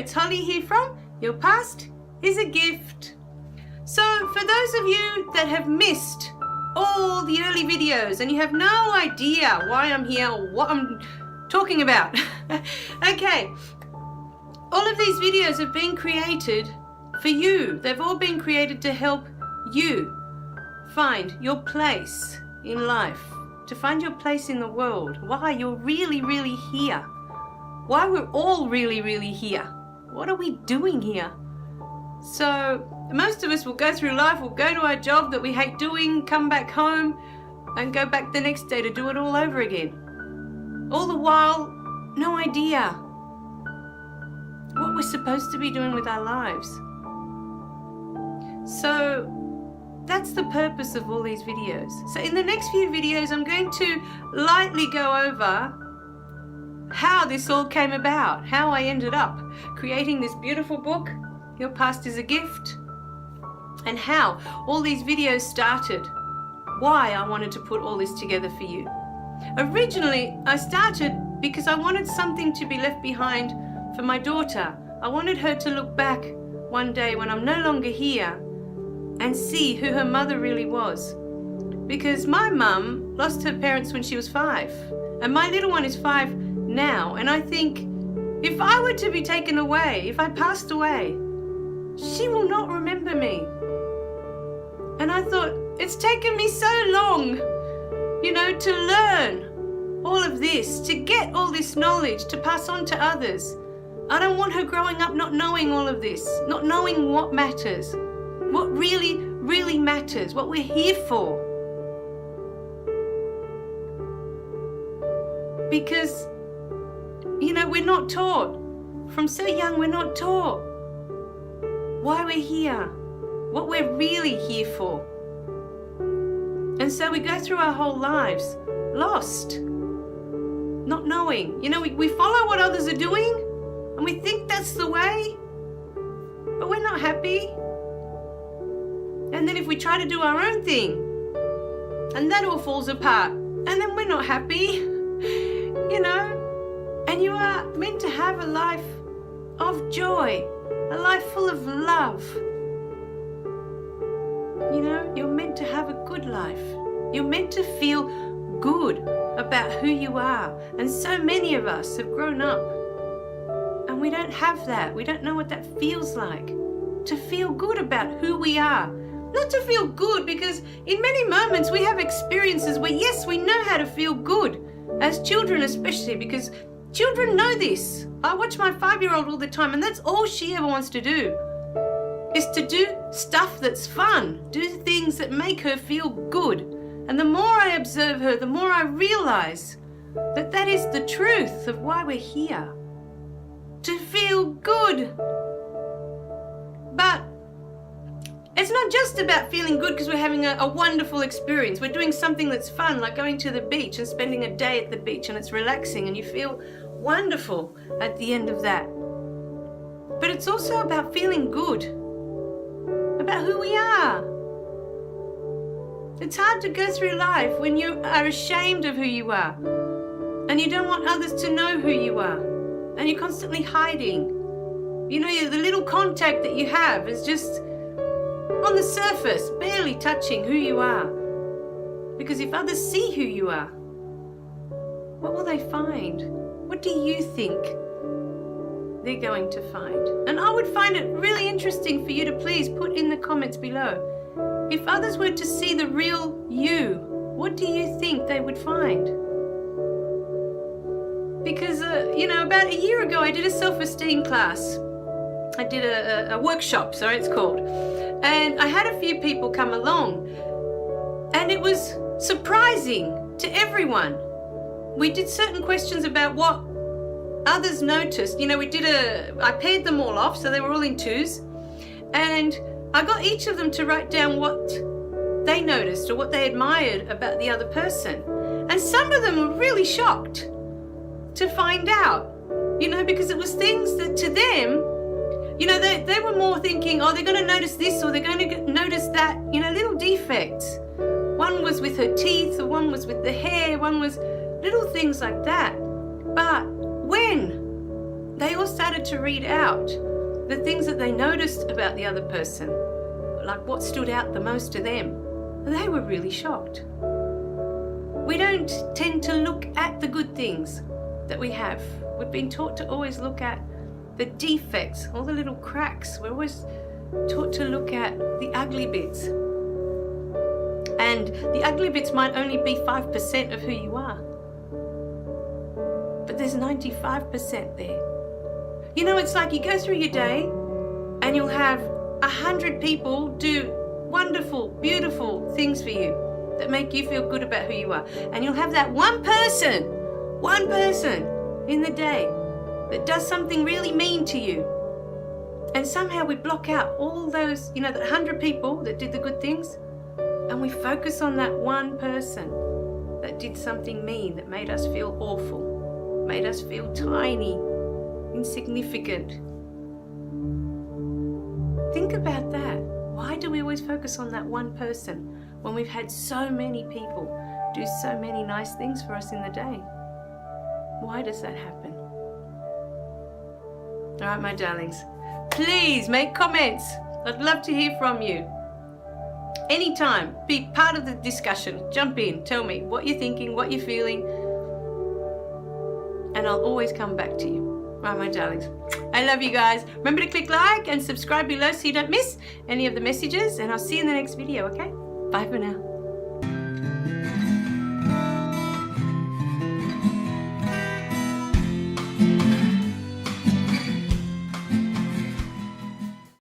It's Holly here from Your Past is a Gift. So for those of you that have missed all the early videos and you have no idea why I'm here or what I'm talking about, okay, all of these videos have been created for you. They've all been created to help you find your place in life, to find your place in the world, why you're really, really here, why we're all really, really here. What are we doing here? So most of us will go through life, we'll go to our job that we hate doing, come back home and go back the next day to do it all over again. All the while, no idea what we're supposed to be doing with our lives. So that's the purpose of all these videos. So in the next few videos, I'm going to lightly go over how this all came about, how I ended up creating this beautiful book, Your Past is a Gift, and how all these videos started, why I wanted to put all this together for you. Originally, I started because I wanted something to be left behind for my daughter. I wanted her to look back one day when I'm no longer here and see who her mother really was. Because my mum lost her parents when she was 5, and my little one is 5 now, and I think if I were to be taken away, if I passed away, she will not remember me. And I thought, it's taken me so long, to learn all of this, to get all this knowledge, to pass on to others. I don't want her growing up not knowing all of this, not knowing what matters, what really, really matters, what we're here for. Because, we're not taught. From so young, we're not taught why we're here, what we're really here for. And so we go through our whole lives lost, not knowing. We follow what others are doing and we think that's the way, but we're not happy. And then if we try to do our own thing, and that all falls apart, and then we're not happy, And you are meant to have a life of joy, a life full of love. You're meant to have a good life. You're meant to feel good about who you are. And so many of us have grown up and we don't have that. We don't know what that feels like, to feel good about who we are. Not to feel good, because in many moments we have experiences where, yes, we know how to feel good, as children especially, because children know this. I watch my 5-year-old all the time, and that's all she ever wants to do, is to do stuff that's fun, do things that make her feel good. And the more I observe her, the more I realize that that is the truth of why we're here, to feel good. But it's not just about feeling good because we're having a wonderful experience. We're doing something that's fun, like going to the beach and spending a day at the beach, and it's relaxing and you feel wonderful at the end of that. But it's also about feeling good about who we are. It's hard to go through life when you are ashamed of who you are and you don't want others to know who you are, and you're constantly hiding. The little contact that you have is just on the surface, barely touching who you are. Because if others see who you are, what will they find? What do you think they're going to find? And I would find it really interesting for you to please put in the comments below, if others were to see the real you, what do you think they would find? Because, about a year ago I did a self-esteem class. I did a workshop, sorry, it's called. And I had a few people come along, and it was surprising to everyone. We did certain questions about what others noticed. I paired them all off, so they were all in twos, and I got each of them to write down what they noticed or what they admired about the other person. And some of them were really shocked to find out, because it was things that to them, they were more thinking, oh, they're going to notice this or they're going to notice that, little defects. One was with her teeth, or one was with the hair, one was little things like that. But when they all started to read out the things that they noticed about the other person, like what stood out the most to them. And they were really shocked. We don't tend to look at the good things that we have. We've been taught to always look at the defects, all the little cracks. We're always taught to look at the ugly bits. And the ugly bits might only be 5% of who you are. But there's 95% there. You know, it's like you go through your day and you'll have 100 people do wonderful, beautiful things for you that make you feel good about who you are. And you'll have that one person in the day that does something really mean to you. And somehow we block out all those, you know, the 100 people that did the good things, and we focus on that one person that did something mean, that made us feel awful, made us feel tiny, insignificant. Think about that. Why do we always focus on that one person when we've had so many people do so many nice things for us in the day? Why does that happen? All right, my darlings, please make comments. I'd love to hear from you. Anytime, be part of the discussion. Jump in, tell me what you're thinking, what you're feeling, and I'll always come back to you. All right, my darlings, I love you guys. Remember to click like and subscribe below so you don't miss any of the messages, and I'll see you in the next video, okay? Bye for now.